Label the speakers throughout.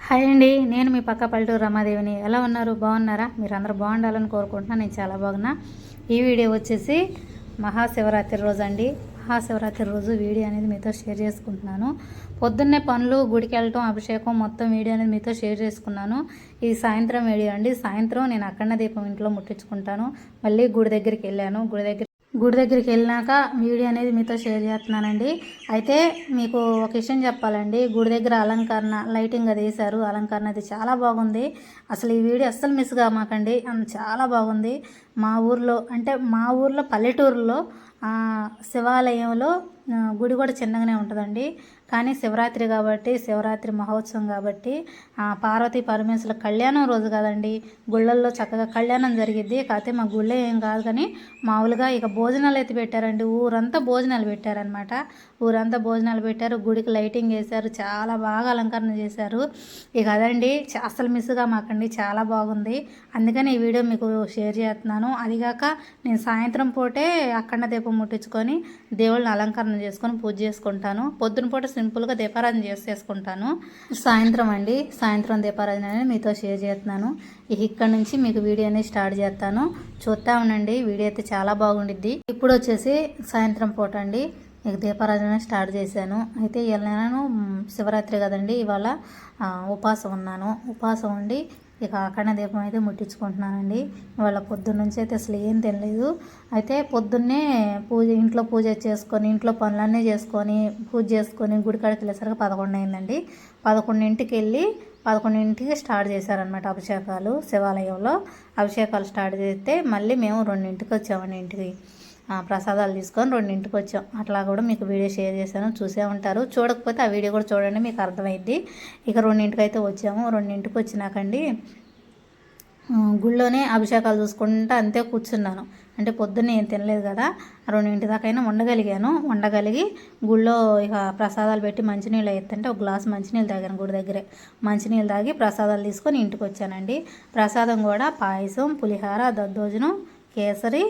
Speaker 1: Hi అండి, నేను మీ పక్క పల్లెటూరు రమాదేవిని. ఎలా ఉన్నారు? బాగున్నారా? మీరు అందరూ బాగుండాలని కోరుకుంటున్నాను. నేను చాలా బాగున్నా. ఈ వీడియో వచ్చేసి మహాశివరాత్రి రోజు అండి. మహాశివరాత్రి రోజు వీడియో అనేది మీతో షేర్ చేసుకుంటున్నాను. పొద్దున్నే పనులు, గుడికి వెళ్ళటం, అభిషేకం మొత్తం వీడియో అనేది మీతో షేర్ చేసుకున్నాను. ఇది సాయంత్రం వీడియో అండి. సాయంత్రం నేను అఖండ దీపం ఇంట్లో ముట్టించుకుంటాను. మళ్ళీ గుడి దగ్గరికి వెళ్ళాను. గుడి దగ్గరికి వెళ్ళినాక వీడియో అనేది మీతో షేర్ చేస్తున్నానండి. అయితే మీకు ఒక విషయం చెప్పాలండి. గుడి దగ్గర అలంకరణ, లైటింగ్ అది వేశారు. అలంకరణ అది చాలా బాగుంది. అసలు ఈ వీడియో అస్సలు మిస్ కామాకండి. చాలా బాగుంది. మా ఊర్లో పల్లెటూరులో శివాలయంలో గుడి కూడా చిన్నగానే ఉంటుందండి. కానీ శివరాత్రి కాబట్టి, శివరాత్రి మహోత్సవం కాబట్టి పార్వతీ పరమేశ్వరుల కళ్యాణం రోజు కదండి. గుళ్ళల్లో చక్కగా కళ్యాణం జరిగిద్ది. కాకపోతే మా గుళ్ళే ఏం కాదు, కానీ మామూలుగా ఇక భోజనాలు అయితే పెట్టారండి. ఊరంతా భోజనాలు పెట్టారనమాట. ఊరంతా భోజనాలు పెట్టారు. గుడికి లైటింగ్ వేశారు. చాలా బాగా అలంకరణ చేశారు. ఇక అదండి, అసలు మిస్గా మాకండి. చాలా బాగుంది. అందుకని ఈ వీడియో మీకు షేర్ చేస్తున్నాను. అదిగాక నేను సాయంత్రం పూటే అఖండ దీపం ముట్టించుకొని దేవుళ్ళని అలంకరణ చేసుకొని పూజ చేసుకుంటాను. పొద్దున పూట సింపుల్గా దీపారాధన చేసుకుంటాను. సాయంత్రం దీపారాధన అనేది మీతో షేర్ చేస్తున్నాను. ఇక్కడ నుంచి మీకు వీడియో అనేది స్టార్ట్ చేస్తాను. చూస్తూ ఉండండి. వీడియో అయితే చాలా బాగుండిద్ది. ఇప్పుడు వచ్చేసి సాయంత్రం పూట అండి. ఇక దీపారాధన స్టార్ట్ చేశాను. అయితే ఇవాళ నేను శివరాత్రి కదండి, ఇవాళ ఉపాసం ఉండి ఇక అఖండ దీపం అయితే ముట్టించుకుంటున్నానండి. ఇవాళ పొద్దున్న నుంచి అయితే అసలు ఏం తినలేదు. అయితే పొద్దున్నే ఇంట్లో పూజ చేసుకొని, ఇంట్లో పనులన్నీ చేసుకొని, పూజ చేసుకొని గుడికాడికి వెళ్ళేసరికి 11 అయిందండి. 11ంటికి స్టార్ట్ చేశారనమాట అభిషేకాలు. శివాలయంలో అభిషేకాలు స్టార్ట్ చేస్తే మళ్ళీ మేము 2ంటికి వచ్చామండి. ఇంటికి ప్రసాదాలు తీసుకొని 2ంటికి వచ్చాం. అట్లా కూడా మీకు వీడియో షేర్ చేశాను, చూసే ఉంటారు. చూడకపోతే ఆ వీడియో కూడా చూడండి, మీకు అర్థమైద్ది. ఇక 2ంటికి అయితే వచ్చాము. 2ంటికి వచ్చినాకండి గుళ్ళోనే అభిషేకాలు చూసుకుంటూ అంతే కూర్చున్నాను. అంటే పొద్దున్నే ఏం తినలేదు కదా, 2ంటి దాకైనా ఉండగలిగి గుళ్ళో ఇక ప్రసాదాలు పెట్టి మంచినీళ్ళు అవుతుంటే ఒక గ్లాస్ మంచినీళ్ళు తాగాను. గుడి దగ్గరే మంచినీళ్ళు తాగి ప్రసాదాలు తీసుకొని ఇంటికి వచ్చానండి. ప్రసాదం కూడా పాయసం, పులిహార, దద్దోజనం, కేసరి,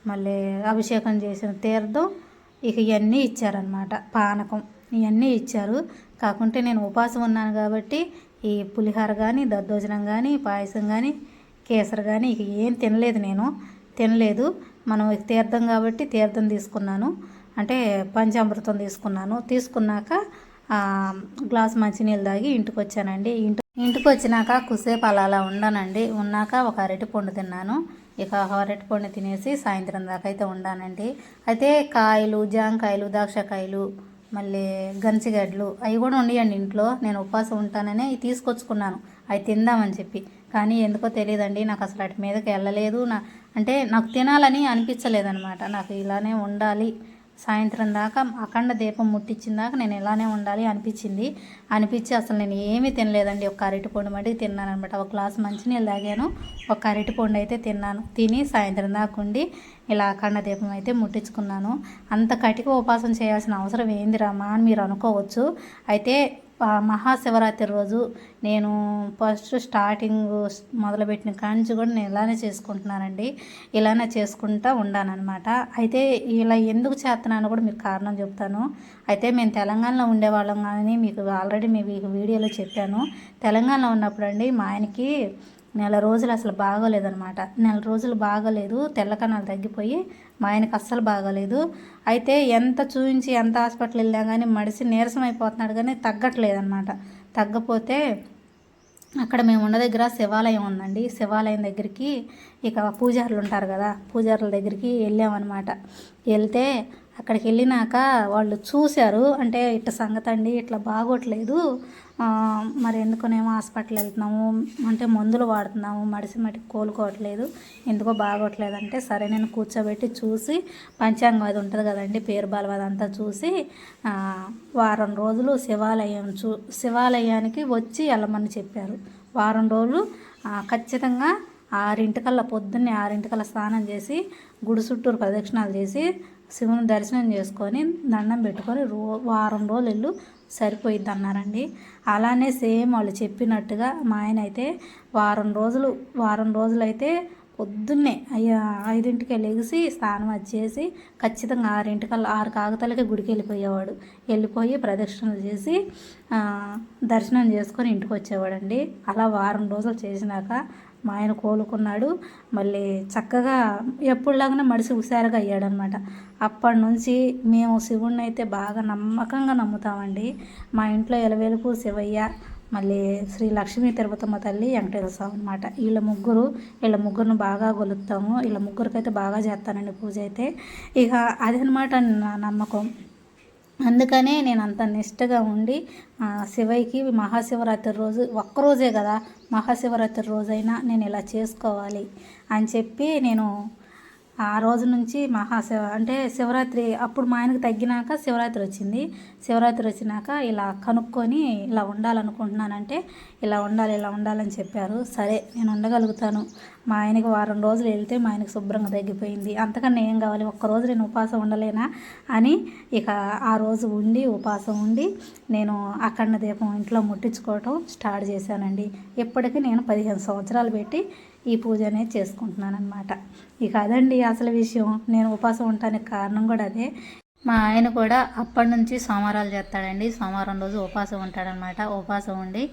Speaker 1: మళ్ళీ అభిషేకం చేసిన తీర్థం, ఇక ఇవన్నీ ఇచ్చారనమాట. పానకం ఇవన్నీ ఇచ్చారు. కాకుంటే నేను ఉపాసం ఉన్నాను కాబట్టి ఈ పులిహార కానీ, దద్దోజనం కానీ, పాయసం కానీ, కేసరి కానీ ఇక ఏం తినలేదు. మనం తీర్థం కాబట్టి తీర్థం తీసుకున్నాను. అంటే పంచామృతం తీసుకున్నాక గ్లాస్ మంచినీళ్ళు తాగి ఇంటికి వచ్చానండి. ఇంటికి వచ్చినాక కుసేపు అలా ఉన్నాక ఒక అరటిపండు తిన్నాను. ఇక అరటిపండు తినేసి సాయంత్రం దాకా అయితే ఉండానండి. అయితే కాయలు, జాంకాయలు, దాక్షకాయలు, మళ్ళీ గంచిగడ్డలు అవి కూడా ఉండేయండి ఇంట్లో. నేను ఉపవాసం ఉంటాననే ఇవి తీసుకొచ్చుకున్నాను, అవి తిందామని చెప్పి. కానీ ఎందుకో తెలియదండి, నాకు అసలు వాటి మీదకి వెళ్ళలేదు. అంటే నాకు తినాలని అనిపించలేదనమాట. నాకు ఇలానే ఉండాలి, సాయంత్రం దాకా అఖండ దీపం ముట్టించిన దాకా నేను ఇలానే ఉండాలి అనిపించి అసలు నేను ఏమీ తినలేదండి. ఒక అరటిపండు మటుకు తిన్నాను అనమాట. ఒక గ్లాస్ మంచినీళ్ళు తాగాను, ఒక అరటిపండు అయితే తిని సాయంత్రం దాకా ఉండి ఇలా అఖండ దీపం అయితే ముట్టించుకున్నాను. అంత కటిక ఉపాసన చేయాల్సిన అవసరం ఏందిరామా అని మీరు అనుకోవచ్చు. అయితే మహాశివరాత్రి రోజు నేను ఫస్ట్ స్టార్టింగ్ మొదలుపెట్టిన కాంచి కూడా నేను ఇలానే చేసుకుంటున్నానండి. ఇలానే చేసుకుంటూ ఉండానన్నమాట. అయితే ఇలా ఎందుకు చేస్తున్నానో కూడా మీకు కారణం చెప్తాను. అయితే మేము తెలంగాణలో ఉండేవాళ్ళం, కానీ మీకు ఆల్రెడీ మీకు వీడియోలో చెప్పాను. తెలంగాణలో ఉన్నప్పుడు అండి మా ఆయనకి నెల రోజులు అసలు బాగోలేదనమాట. తెల్ల కణాలు తగ్గిపోయి మా ఆయనకు అస్సలు బాగోలేదు. అయితే ఎంత చూపించి ఎంత హాస్పిటల్ వెళ్ళా కానీ మడిసి నీరసం అయిపోతున్నాడు, కానీ తగ్గట్లేదనమాట. తగ్గపోతే అక్కడ మేము ఉన్న దగ్గర శివాలయం ఉందండి. శివాలయం దగ్గరికి ఇక పూజారులు ఉంటారు కదా, పూజారుల దగ్గరికి వెళ్ళామన్నమాట. వెళ్తే అక్కడికి వెళ్ళినాక వాళ్ళు చూశారు. అంటే ఇట్లా సంగతి అండి, ఇట్లా బాగోట్లేదు, మరి ఎందుకునేమో హాస్పిటల్ వెళ్తున్నాము, అంటే మందులు వాడుతున్నాము, మటికి కోలుకోవట్లేదు, ఎందుకో బాగోట్లేదు అంటే సరే నేను కూర్చోబెట్టి చూసి పంచాంగం అది ఉంటుంది కదండి, పేరు బలం అదంతా చూసి వారం రోజులు శివాలయానికి వచ్చి వెళ్ళమని చెప్పారు. వారం రోజులు ఖచ్చితంగా 6 పొద్దున్నే 6 స్నానం చేసి గుడి చుట్టూరు ప్రదక్షిణాలు చేసి శివుని దర్శనం చేసుకొని దండం పెట్టుకొని వారం రోజులు సరిపోయిద్ది అన్నారండి. అలానే సేమ్ వాళ్ళు చెప్పినట్టుగా మా ఆయన అయితే వారం రోజులు అయితే పొద్దున్నే 5ంటికే లెగిసి స్నానం వచ్చేసి ఖచ్చితంగా 6 కాకతలకి గుడికి వెళ్ళిపోయి ప్రదక్షిణలు చేసి దర్శనం చేసుకొని ఇంటికి వచ్చేవాడండి. అలా వారం రోజులు చేసినాక మా ఆయన కోలుకున్నాడు. మళ్ళీ చక్కగా ఎప్పుడులాగానే మడిసి హుషారుగా అయ్యాడనమాట. అప్పటి నుంచి మేము శివుణ్ణి అయితే బాగా నమ్మకంగా నమ్ముతామండి. మా ఇంట్లో ఎలవేలుపు శివయ్య, మళ్ళీ శ్రీ లక్ష్మీ తిరుపతమ్మ తల్లి, వెంకటేశ్వర స్వామి అనమాట. వీళ్ళ ముగ్గురును బాగా కొలుస్తాము. వీళ్ళ ముగ్గురికైతే బాగా చేస్తానండి పూజ అయితే. ఇక అదనమాట నా నమ్మకం. అందుకనే నేను అంత నిష్టగా ఉండి శివయ్యకి మహాశివరాత్రి రోజు ఒక్కరోజే కదా, మహాశివరాత్రి రోజైనా నేను ఇలా చేసుకోవాలి అని చెప్పి నేను ఆ రోజు నుంచి అంటే శివరాత్రి అప్పుడు మా ఆయనకు తగ్గినాక శివరాత్రి వచ్చినాక ఇలా కనుక్కొని ఇలా ఉండాలనుకుంటున్నానంటే ఇలా ఉండాలని చెప్పారు. సరే నేను ఉండగలుగుతాను. మా ఆయనకి వారం రోజులు వెళ్తే మా ఆయనకు శుభ్రంగా తగ్గిపోయింది. అంతకన్నా ఏం కావాలి, ఒక్కరోజు నేను ఉపవాసం ఉండలేనా అని ఇక ఆ రోజు ఉపవాసం ఉండి నేను అఖండ దీపం ఇంట్లో ముట్టించుకోవటం స్టార్ట్ చేశానండి. ఇప్పటికీ నేను 15 సంవత్సరాలు పెట్టి ఈ పూజ అనేది చేసుకుంటున్నాను అనమాట. ఇక అదండి అసలు విషయం. నేను ఉపవాసం ఉండటానికి కారణం కూడా అదే. మా ఆయన కూడా అప్పటి నుంచి సోమవారాలు చేస్తాడండి. సోమవారం రోజు ఉపవాసం ఉంటాడనమాట. ఉపవాసం ఉండి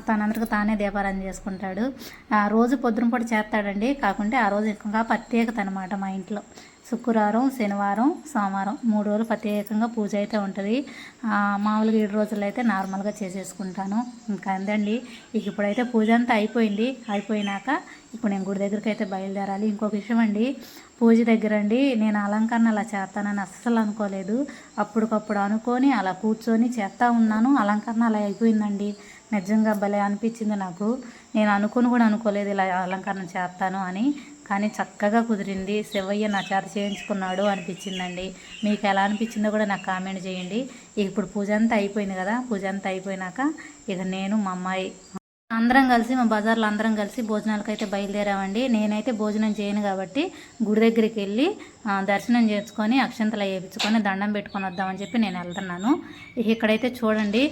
Speaker 1: తనందరికి తానే దీపారాధన చేసుకుంటాడు. రోజు పొద్దున పూట చేస్తాడండి. కాకుంటే ఆ రోజు ఇంకా ప్రత్యేకత అనమాట మా ఇంట్లో. శుక్రవారం, శనివారం, సోమవారం 3 రోజులు ప్రత్యేకంగా పూజ అయితే ఉంటుంది. మామూలుగా 7 రోజులు అయితే నార్మల్గా చేసేసుకుంటాను. ఇంకా అందండి. ఇక ఇప్పుడైతే పూజ అంతా అయిపోయినాక ఇప్పుడు నేను గుడి దగ్గరికి అయితే బయలుదేరాలి. ఇంకొక విషయం అండి, పూజ దగ్గర అండి నేను అలంకరణ అలా చేస్తానని అస్సలు అనుకోలేదు. అప్పటికప్పుడు అనుకొని అలా కూర్చొని చేస్తూ ఉన్నాను. అలంకరణ అలా అయిపోయిందండి. నిజంగా భలే అనిపించింది నాకు. నేను అనుకోలేదు ఇలా అలంకరణ చేస్తాను అని. కానీ చక్కగా కుదిరింది. శివయ్య నా చేత చేయించుకున్నాడు అనిపించిందండి. మీకు ఎలా అనిపించిందో కూడా నాకు కామెంట్ చేయండి. ఇప్పుడు పూజ అంతా అయిపోయింది కదా. పూజ అంతా అయిపోయినాక ఇక నేను మా అమ్మాయి అందరం కలిసి మా బజార్లో అందరం కలిసి భోజనాలకైతే బయలుదేరామండి. నేనైతే భోజనం చేయను కాబట్టి గుడి దగ్గరికి వెళ్ళి దర్శనం చేసుకొని అక్షంతలు వేయించుకొని దండం పెట్టుకొని వద్దామని చెప్పి నేను వెళ్తున్నాను. ఇక్కడైతే చూడండి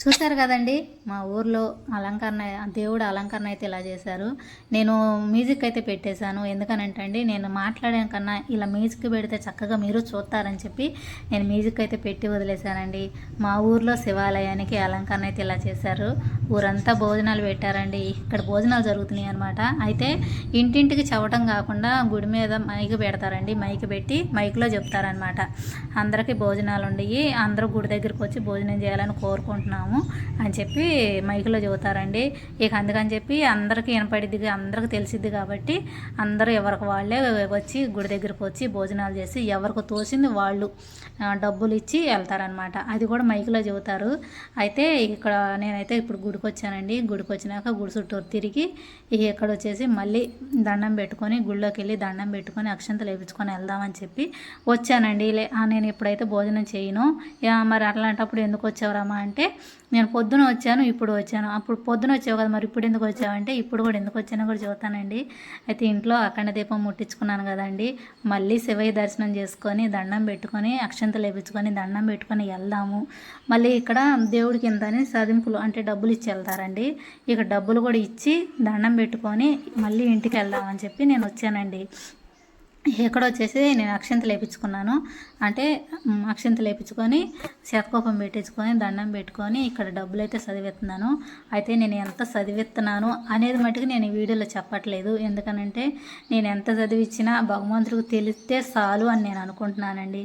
Speaker 1: చూశారు కదండి మా ఊర్లో అలంకరణ, దేవుడు అలంకరణ అయితే ఇలా చేశారు. నేను మ్యూజిక్ అయితే పెట్టేశాను. ఎందుకనంటే అండి నేను మాట్లాడే కన్నా ఇలా మ్యూజిక్ పెడితే చక్కగా మీరు చూస్తారని చెప్పి నేను మ్యూజిక్ అయితే పెట్టి వదిలేశానండి. మా ఊర్లో శివాలయానికి అలంకరణ అయితే ఇలా చేశారు. ఊరంతా భోజనాలు పెట్టారండి. ఇక్కడ భోజనాలు జరుగుతున్నాయి అనమాట. అయితే ఇంటింటికి చెప్పడం కాకుండా గుడి మీద మైక్ పెడతారండి. మైక్ పెట్టి మైక్లో చెప్తారనమాట. అందరికీ భోజనాలు ఉండయి, అందరూ గుడి దగ్గరికి వచ్చి భోజనం చేయాలని కోరుకుంటున్నాము. అని చెప్పి మైకులో చెబుతారండి. ఇక అందుకని చెప్పి అందరికీ వినపడిద్ది, అందరికీ తెలిసిద్ది కాబట్టి అందరూ ఎవరికి వాళ్ళే వచ్చి గుడి దగ్గరికి వచ్చి భోజనాలు చేసి ఎవరికి తోచింది వాళ్ళు డబ్బులు ఇచ్చి వెళ్తారనమాట. అది కూడా మైకులో చెబుతారు. అయితే ఇక్కడ నేనైతే ఇప్పుడు గుడికి వచ్చానండి. గుడికి వచ్చినాక గుడి చుట్టూ తిరిగి ఇక్కడ వచ్చేసి మళ్ళీ దండం పెట్టుకొని గుళ్ళోకి వెళ్ళి దండం పెట్టుకొని అక్షంతలు వేయించుకొని వెళ్దామని చెప్పి వచ్చానండి. నేను ఎప్పుడైతే భోజనం చేయను మరి అట్లాంటప్పుడు ఎందుకు వచ్చావరమ్మా అంటే, నేను పొద్దున వచ్చాను ఇప్పుడు వచ్చాను. అప్పుడు పొద్దున వచ్చావు కదా మరి ఇప్పుడు ఎందుకు వచ్చావంటే, ఇప్పుడు కూడా ఎందుకు వచ్చానో కూడా చెబుతానండి. అయితే ఇంట్లో అఖండ దీపం ముట్టించుకున్నాను కదండి, మళ్ళీ శివయ్య దర్శనం చేసుకొని దండం పెట్టుకొని అక్షంతలు వేయించుకొని దండం పెట్టుకొని వెళ్దాము. మళ్ళీ ఇక్కడ దేవుడికి ఇంతని సదింపులు అంటే డబ్బులు ఇచ్చి వెళ్తారండి. ఇక డబ్బులు కూడా ఇచ్చి దండం పెట్టుకొని మళ్ళీ ఇంటికి వెళ్దామని చెప్పి నేను వచ్చానండి. ఇక్కడ వచ్చేసి నేను అక్షంతలు వేయించుకున్నాను. అంటే అక్షంతలు వేయించుకొని శతకోపం పెట్టించుకొని దండం పెట్టుకొని ఇక్కడ డబ్బులు అయితే చదివిస్తున్నాను. అయితే నేను ఎంత చదివిస్తున్నాను అనేది మటుకు నేను ఈ వీడియోలో చెప్పట్లేదు. ఎందుకనంటే నేను ఎంత చదివించినా భగవంతుడికి తెలిస్తే చాలు అని నేను అనుకుంటున్నానండి.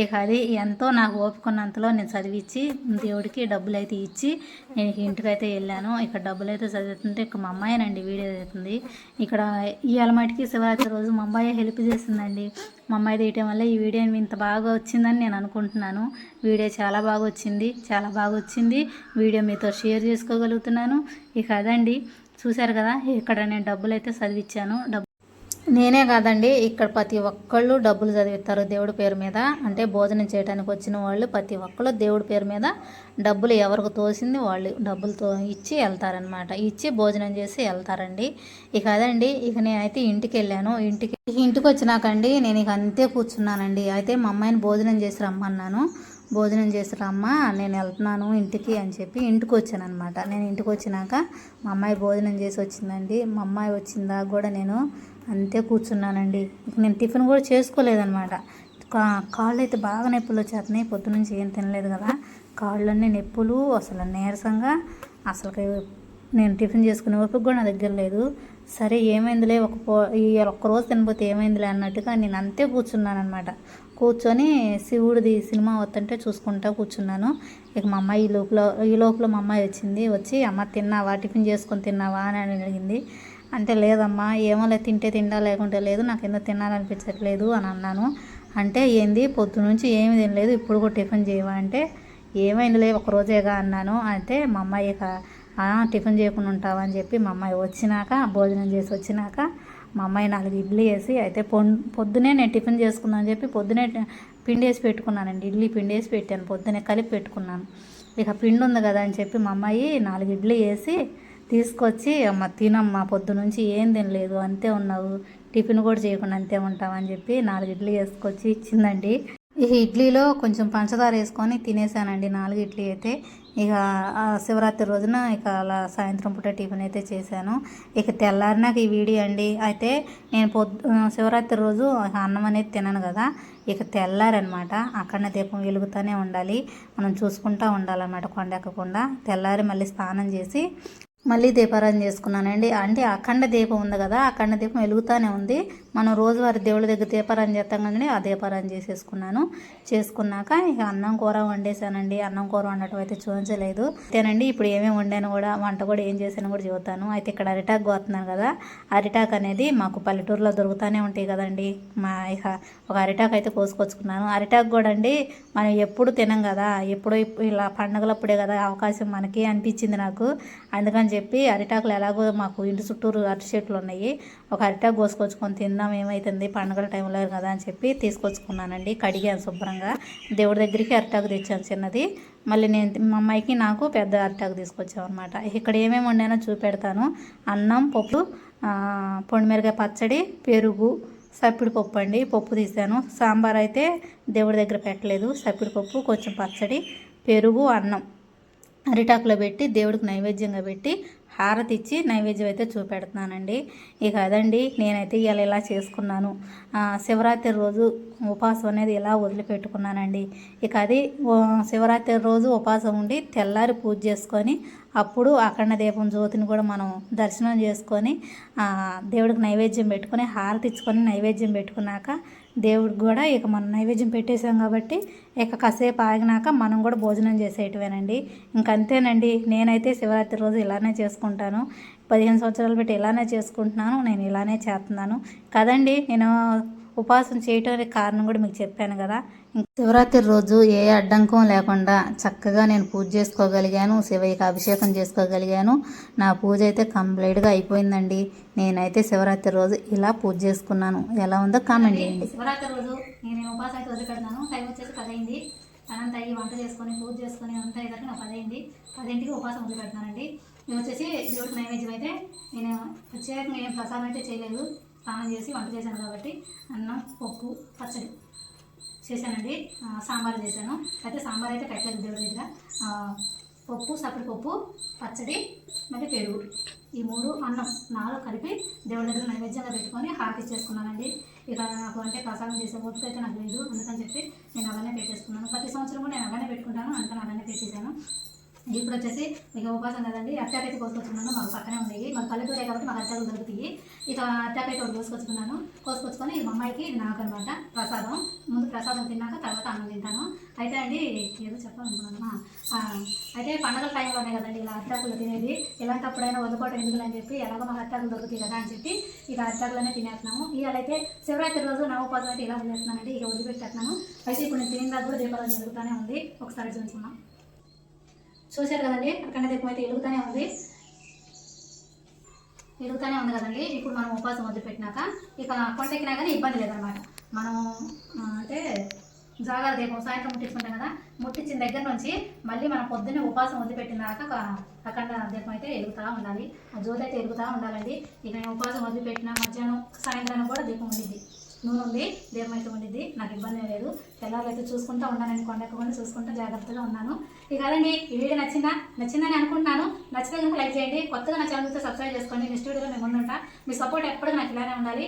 Speaker 1: ఇక అది ఎంతో నాకు ఓపికన్నంతలో నేను చదివించి దేవుడికి డబ్బులు అయితే ఇచ్చి నేను ఇంటికైతే వెళ్ళాను. ఇక్కడ డబ్బులు అయితే చదువుతుంటే ఇక మా అమ్మాయినండి వీడియో అవుతుంది. ఇక్కడ ఇవాళ మటుకి శివరాత్రి రోజు మా అమ్మాయి హెల్ప్ చేసిందండి. మా అమ్మాయి తీయటం వల్ల ఈ వీడియో ఇంత బాగా వచ్చిందని నేను అనుకుంటున్నాను. వీడియో చాలా బాగా వచ్చింది. వీడియో మీతో షేర్ చేసుకోగలుగుతున్నాను. ఇక అదండి, చూశారు కదా ఇక్కడ నేను డబ్బులు అయితే చదివించాను. నేనే కాదండి, ఇక్కడ ప్రతి ఒక్కళ్ళు డబ్బులు చదివిస్తారు దేవుడి పేరు మీద. అంటే భోజనం చేయడానికి వచ్చిన వాళ్ళు ప్రతి ఒక్కళ్ళు దేవుడి పేరు మీద డబ్బులు ఎవరికి తోసింది వాళ్ళు డబ్బులతో ఇచ్చి వెళ్తారనమాట. ఇచ్చి భోజనం చేసి వెళ్తారండి. ఇక అదండి, ఇక నేనైతే ఇంటికి వెళ్ళాను. ఇంటికి వచ్చినాకండి నేను ఇక అంతే కూర్చున్నానండి. అయితే మా అమ్మాయిని భోజనం చేసి రమ్మన్నాను. భోజనం చేసి రమ్మా నేను వెళ్తున్నాను ఇంటికి అని చెప్పి ఇంటికి వచ్చాను అనమాట. నేను ఇంటికి వచ్చినాక మా అమ్మాయి భోజనం చేసి వచ్చిందండి. మా అమ్మాయి వచ్చిందా కూడా నేను అంతే కూర్చున్నానండి. ఇక నేను టిఫిన్ కూడా చేసుకోలేదనమాట. కాళ్ళు అయితే బాగా నొప్పులు వచ్చేస్తున్నాయి. పొద్దునుంచి ఏం తినలేదు కదా, కాళ్ళన్నీ నొప్పులు, అసలు నీరసంగా, అసలు నేను టిఫిన్ చేసుకునే ఓపిక కూడా నా దగ్గర లేదు. సరే ఏమైందిలే ఒక్కరోజు తినకపోతే ఏమైందిలే అన్నట్టుగా నేను అంతే కూర్చున్నాను అనమాట. కూర్చొని శివుడిది సినిమా వస్తుంటే చూసుకుంటా కూర్చున్నాను. ఇక మా అమ్మాయి ఈ లోపల మా అమ్మాయి వచ్చి అమ్మ తిన్నావా, టిఫిన్ చేసుకొని తిన్నావా అని అడిగింది. అంటే లేదమ్మా, ఏమోలే తింటే తిండా లేకుంటే లేదు, నాకు ఎందుకు తినాలనిపించట్లేదు అని అన్నాను. అంటే ఏంది పొద్దునుంచి ఏమి తినలేదు ఇప్పుడు కూడా టిఫిన్ చేయవా అంటే, ఏమైందిలే ఒకరోజేగా అన్నాను. అయితే మా అమ్మాయి ఇక టిఫిన్ చేయకుండా ఉంటావా అని చెప్పి మా అమ్మాయి వచ్చినాక భోజనం చేసి వచ్చినాక మా అమ్మాయి 4 ఇడ్లీ వేసి, అయితే పొద్దునే నేను టిఫిన్ చేసుకున్నాను అని చెప్పి పొద్దునే పిండి వేసి పెట్టుకున్నానండి. ఇడ్లీ పిండి వేసి పెట్టాను, పొద్దునే కలిపి పెట్టుకున్నాను. ఇక పిండి ఉంది కదా అని చెప్పి మా అమ్మాయి 4 ఇడ్లీ వేసి తీసుకొచ్చి, అమ్మ తినమ్మా పొద్దునుంచి ఏం తినలేదు అంతే ఉన్నావు, టిఫిన్ కూడా చేయకుండా అంతే ఉంటావని చెప్పి 4 ఇడ్లీ వేసుకొచ్చి ఇచ్చిందండి. ఈ ఇడ్లీలో కొంచెం పంచదార వేసుకొని తినేసానండి 4 ఇడ్లీ అయితే. ఇక శివరాత్రి రోజున ఇక అలా సాయంత్రం పూట టిఫిన్ అయితే చేశాను. ఇక తెల్లారినాక ఈ వీడియో అండి. అయితే నేను శివరాత్రి రోజు అన్నం అనేది తినను కదా, ఇక తెల్లారనమాట అఖండ దీపం వెలుగుతూనే ఉండాలి, మనం చూసుకుంటూ ఉండాలన్నమాట కొండెక్కకుండా. తెల్లారి మళ్ళీ స్నానం చేసి మళ్ళీ దీపారాధన చేసుకున్నానండి. అంటే అఖండ దీపం ఉంది కదా, అఖండ దీపం వెలుగుతూనే ఉంది. మనం రోజువారి దేవుడి దగ్గర దీపారాధన చేస్తాం కానీ ఆ దీపారాధన చేసుకున్నాక ఇక అన్నం కూర వండేసానండి. అన్నం కూర వండటం అయితే చూపించలేదు అంతేనండి. ఇప్పుడు ఏమేమి వండాను కూడా, వంట కూడా ఏం చేశాను కూడా చెబుతాను. అయితే ఇక్కడ అరిటాకు కోస్తున్నాను కదా, అరిటాకు అనేది మాకు పల్లెటూరులో దొరుకుతూనే ఉంటాయి కదండి. ఇక ఒక అరిటాకు అయితే కోసుకొచ్చుకున్నాను. అరిటాకు కూడా అండి మనం ఎప్పుడు తినం కదా, ఎప్పుడో ఇలా పండగలప్పుడే కదా అవకాశం మనకి అనిపించింది నాకు. అందుకని చెప్పి అరిటాకులు ఎలాగో మాకు ఇంటి చుట్టూరు అరటి చెట్లు ఉన్నాయి, ఒక అరిటాకు కోసుకొచ్చుకొని తిందాం ఏమవుతుంది పండుగల టైంలో కదా అని చెప్పి తీసుకొచ్చుకున్నానండి. కడిగాను శుభ్రంగా, దేవుడి దగ్గరికి అరిటాకు తెచ్చాను చిన్నది. మళ్ళీ నేను మా అమ్మాయికి నాకు పెద్ద అరిటాకు తీసుకొచ్చాం అనమాట. ఇక్కడ ఏమేమి వండానో చూపెడతాను. అన్నం, పప్పు, పొడిమిరకాయ పచ్చడి, పెరుగు, సప్పిడి పప్పు అండి, పప్పు తీసాను. సాంబార్ అయితే దేవుడి దగ్గర పెట్టలేదు, సప్పిడి పప్పు, కొంచెం పచ్చడి, పెరుగు, అన్నం అరిటాకులో పెట్టి దేవుడికి నైవేద్యంగా పెట్టి హారతి ఇచ్చి నైవేద్యం అయితే చూపెడుతున్నానండి. ఇక అదండి, నేనైతే ఇలా చేసుకున్నాను. శివరాత్రి రోజు ఉపవాసం అనేది ఇలా వదిలిపెట్టుకున్నానండి. ఇక అది శివరాత్రి రోజు ఉపవాసం ఉండి తెల్లారి పూజ చేసుకొని అప్పుడు అఖండ దీపం జ్యోతిని కూడా మనం దర్శనం చేసుకొని దేవుడికి నైవేద్యం పెట్టుకొని హారతి ఇచ్చుకొని నైవేద్యం పెట్టుకున్నాక దేవుడికి కూడా ఇక మనం నైవేద్యం పెట్టేసాం కాబట్టి ఇక కాసేపు ఆగినాక మనం కూడా భోజనం చేసేటివేనండి. ఇంకంతేనండి. నేనైతే శివరాత్రి రోజు ఇలానే చేసుకుంటాను. 15 సంవత్సరాలు పెట్టి ఇలానే చేసుకుంటున్నాను. నేను ఇలానే చేస్తున్నాను కదండి. నేను ఉపవాసం చేయటానికి కారణం కూడా మీకు చెప్పాను కదా. శివరాత్రి రోజు ఏ అడ్డంకం లేకుండా చక్కగా నేను పూజ చేసుకోగలిగాను. శివయ్యకి అభిషేకం చేసుకోగలిగాను. నా పూజ అయితే కంప్లీట్గా అయిపోయిందండి. నేనైతే శివరాత్రి రోజు ఇలా పూజ చేసుకున్నాను. ఎలా ఉందో కామెంట్ చేయండి. శివరాత్రి రోజు నేను ఉపవాసం అయితే వదిలిపెడతాను. టైం వచ్చేసి 10 అయింది. అనంత అయ్యి వంట చేసుకొని పూజ చేసుకొని అంతా అయ్యేసరికి నాకు 10 అయింది. 10ంటికి ఉపవాసం వదిలిపెడుతున్నానండి. నేను వచ్చేసి దేవుడికి నైవేద్యం అయితే నేను ప్రత్యేకంగా ఏం ప్రసాదం అయితే చేయలేదు. స్నానం చేసి వంట చేశాను కాబట్టి అన్నం, పప్పు, పచ్చడి చేశానండి. సాంబార్ చేశాను. అయితే సాంబార్ అయితే పెట్టలేదు దేవుడి దగ్గర. పప్పు, సప్పటిపప్పు, పచ్చడి, మరి పెరుగు, ఈ 3 అన్నం 4 కలిపి దేవుడి దగ్గర నైవేద్యంగా పెట్టుకొని హారతి చేసుకున్నానండి. ఇక నాకు అంటే ప్రసాదం చేసే ఓపిక అయితే నాకు లేదు. అందుకని చెప్పి నేను అలానే పెట్టేసుకున్నాను. ప్రతి సంవత్సరం కూడా నేను అలానే పెట్టుకుంటాను. అందుకని అలానే పెట్టేశాను. ఇప్పుడు వచ్చేసి ఇక ఉపవాసం కదండి. అట్టాక అయితే కోసుకొచ్చుకున్నాను. మాకు పక్కనే ఉండేవి. మాకు పల్లెటూరే కాబట్టి మాకు అట్టాకులు దొరుకుతాయి. ఇక అట్టాక అయితే ఒకటి కోసుకొచ్చుకున్నాను. కోసుకొచ్చుకొని మా అమ్మాయికి నాకు అనమాట ప్రసాదం. ముందు ప్రసాదం తిన్నాక తర్వాత అన్నం తింటాను. అయితే అండి ఏదో చెప్పాలనుకున్నాను. అయితే పండగల టైంలోనే కదండి ఇలా అట్టాకులు తినేది. ఇలాంటప్పుడైనా వదుకోవడం ఎందుకు అని చెప్పి ఎలాగో మాకు అట్టాకులు దొరుకుతాయి కదా అని చెప్పి ఇక అట్టాకులనే తినేస్తున్నాము. ఇవాళైతే శివరాత్రి రోజు నా ఉపవాసం అయితే ఇలా వదిలేస్తున్నానండి. ఇక వదిలిపెట్టేస్తున్నాను. అయితే ఇప్పుడు నేను తినేదాకా కూడా దీపావళి జరుగుతూనే ఉంది. ఒకసారి చూసుకున్నాం. చూశారు కదండి. అక్కడ దీపం అయితే వెలుగుతూనే ఉంది కదండి. ఇప్పుడు మనం ఉపవాసం వదిలిపెట్టినాక ఇక కొండెక్కినా కానీ ఇబ్బంది లేదనమాట. మనం అంటే జాగార దీపం సాయంత్రం ముట్టించుకుంటాం కదా. ముట్టించిన దగ్గర నుంచి మళ్ళీ మనం పొద్దున్నే ఉపవాసం వదిలిపెట్టినాక అఖండ దీపం అయితే వెలుగుతూ ఉండాలి. ఆ జ్యోతి అయితే వెలుగుతూ ఉండాలండి. ఇక నేను ఉపవాసం వదిలిపెట్టిన మధ్యాహ్నం సాయంత్రం కూడా దీపం ఉండిద్ది. నూనె ఉంది, దీపం అయితే ఉండిద్ది. నాకు ఇబ్బంది లేదు. తెల్లారైతే చూసుకుంటూ ఉన్నానండి. కొండెక్కకుండా చూసుకుంటూ జాగ్రత్తగా ఉన్నాను. ఇక అదండి. ఈ వీడియో నచ్చిందని అనుకుంటున్నాను. నచ్చితే కనుక లైక్ చేయండి. కొత్తగా నా ఛానల్తో సబ్స్క్రైబ్ చేసుకోండి. నెక్స్ట్ వీడియోలో మేము ముందుంటా. మీ సపోర్ట్ ఎప్పుడు నాకు ఇలానే ఉండాలి.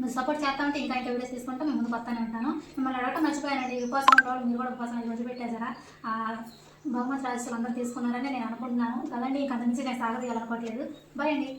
Speaker 1: మీరు సపోర్ట్ చేస్తా ఉంటే ఇంకా వీడియోస్ తీసుకుంటే మేము ముందుకు వస్తానే ఉంటాను. మిమ్మల్ని అడగటం మర్చిపోయానండి. ఉపవాసం ఉన్నవాళ్ళు మీరు కూడా ఉపవాసం రోజు పెట్టేశారా? బహుమతి రాజస్సులు అందరూ తీసుకున్నారని నేను అనుకుంటున్నాను కదండి. ఇంక అంత నుంచి నేను సాగదీయాలనుకోవట్లేదు. బాయ్ అండి.